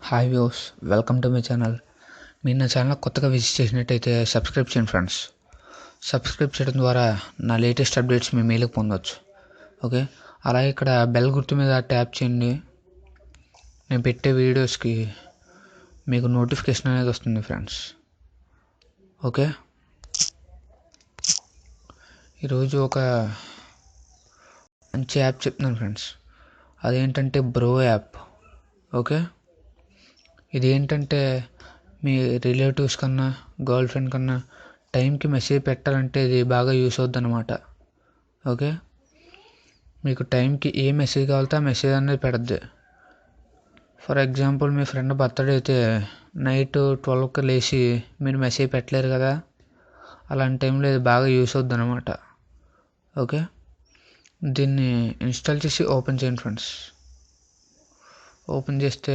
Hi views, welcome to my channel. మీరు నా channel కొత్తగా విజిట్ చేసినట్టయితే సబ్స్క్రైబ్ చేయండి ఫ్రెండ్స్. సబ్స్క్రైబ్ చేయడం ద్వారా నా లేటెస్ట్ అప్డేట్స్ మీ మెయిల్కి పొందవచ్చు. ఓకే, అలాగే ఇక్కడ బెల్ గుర్తు మీద ట్యాప్ చేయండి. నేను పెట్టే వీడియోస్కి మీకు నోటిఫికేషన్ అనేది వస్తుంది ఫ్రెండ్స్. ఓకే, ఈరోజు ఒక మంచి యాప్ చెప్తున్నాను ఫ్రెండ్స్. అదేంటంటే బ్రో యాప్. ఓకే, ఇది ఏంటంటే మీ రిలేటివ్స్ కన్నా గర్ల్ ఫ్రెండ్ కన్నా టైంకి మెసేజ్ పెట్టాలంటే ఇది బాగా యూస్ అవుద్ది అనమాట. ఓకే, మీకు టైంకి ఏ మెసేజ్ కావాలితే ఆ మెసేజ్ అనేది పెడద్ది. ఫర్ ఎగ్జాంపుల్ మీ ఫ్రెండ్ బర్త్డే అయితే నైట్ 12కి లేచి మీరు మెసేజ్ పెట్టలేరు కదా, అలాంటి టైంలో ఇది బాగా యూస్ అవుద్ది అనమాట. ఓకే, దీన్ని ఇన్స్టాల్ చేసి ఓపెన్ చేయండి ఫ్రెండ్స్. ఓపెన్ చేస్తే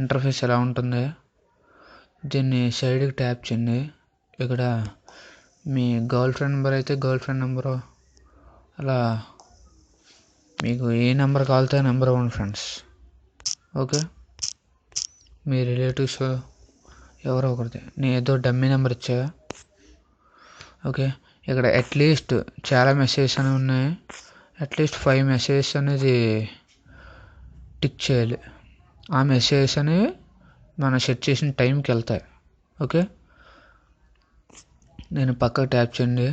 ఇంటర్ఫేస్ ఎలా ఉంటుంది, దీన్ని సైడ్కి ట్యాప్ చేయండి. ఇక్కడ మీ గర్ల్ ఫ్రెండ్ నెంబర్ అయితే గర్ల్ ఫ్రెండ్ నెంబరు, అలా మీకు ఏ నెంబర్ కావాలితే ఆ నెంబర్ ఇవ్వండి ఫ్రెండ్స్. ఓకే, మీ రిలేటివ్స్ ఎవరో ఒకరిది, నేను ఏదో డమ్మీ నెంబర్ ఇచ్చా. ఓకే, ఇక్కడ అట్లీస్ట్ చాలా మెసేజెస్ అనేవి ఉన్నాయి. అట్లీస్ట్ 5 మెసేజెస్ అనేది టిక్ చేయాలి. ఆ మెసేజెస్ అనేవి మనం సెట్ చేసిన టైంకి వెళ్తాయి. ఓకే, నేను పక్కకు ట్యాప్ చేయండి.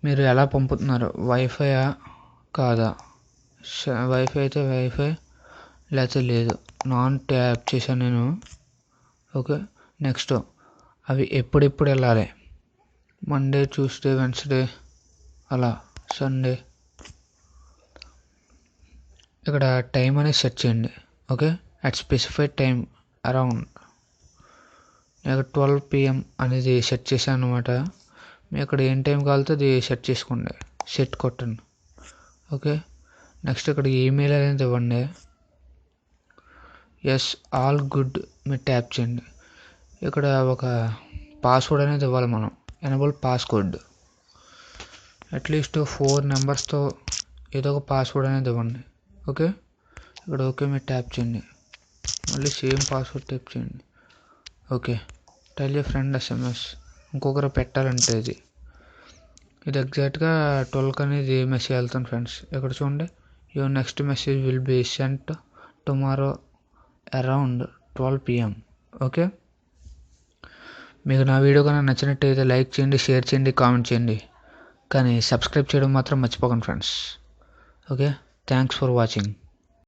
మీరు ఎలా పంపుతున్నారు, వైఫైయా కాదా? వైఫై అయితే వైఫై, లేకపోతే లేదు, నాన్ ట్యాప్ చేశాను నేను. ఓకే, నెక్స్ట్ అవి ఎప్పుడెప్పుడు వెళ్ళాలి, మండే, ట్యూస్డే, వెన్స్డే, అలా సండే. ఇక్కడ టైం అనేది సెట్ చేయండి. Okay, at specified time around ఇక్కడ 12 PM అనేది సెట్ చేశాను అనమాట. మీ ఇక్కడ ఏం టైం కావాలితే అది సెట్ చేసుకోండి, సెట్ కొట్టండి. ఓకే, నెక్స్ట్ ఇక్కడ ఈమెయిల్ అనేది ఇవ్వండి. ఎస్, ఆల్ గుడ్ మీరు ట్యాప్ చేయండి. ఇక్కడ ఒక పాస్వర్డ్ అనేది ఇవ్వాలి మనం, ఎనబుల్ పాస్వర్డ్. అట్లీస్ట్ 4 నెంబర్స్తో ఏదో ఒక పాస్వర్డ్ అనేది ఇవ్వండి. ఓకే, ఇక్కడ ఓకే మీరు ట్యాప్ చేయండి. మళ్ళీ సేమ్ పాస్వర్డ్ టైప్ చేయండి. Okay, tell you friend SMS ఇంకొకరు పెట్టాలంటే ఇది ఎగ్జాక్ట్గా 12కి అనేది మెసేజ్ వెళ్తాను ఫ్రెండ్స్. ఇక్కడ చూడండి, your next message will be sent tomorrow around 12 PM. Okay, మీకు నా వీడియో కన్నా నచ్చినట్టయితే లైక్ చేయండి, షేర్ చేయండి, కామెంట్ చేయండి, కానీ సబ్స్క్రైబ్ చేయడం మాత్రం మర్చిపోకండి friends. Okay, thanks for watching.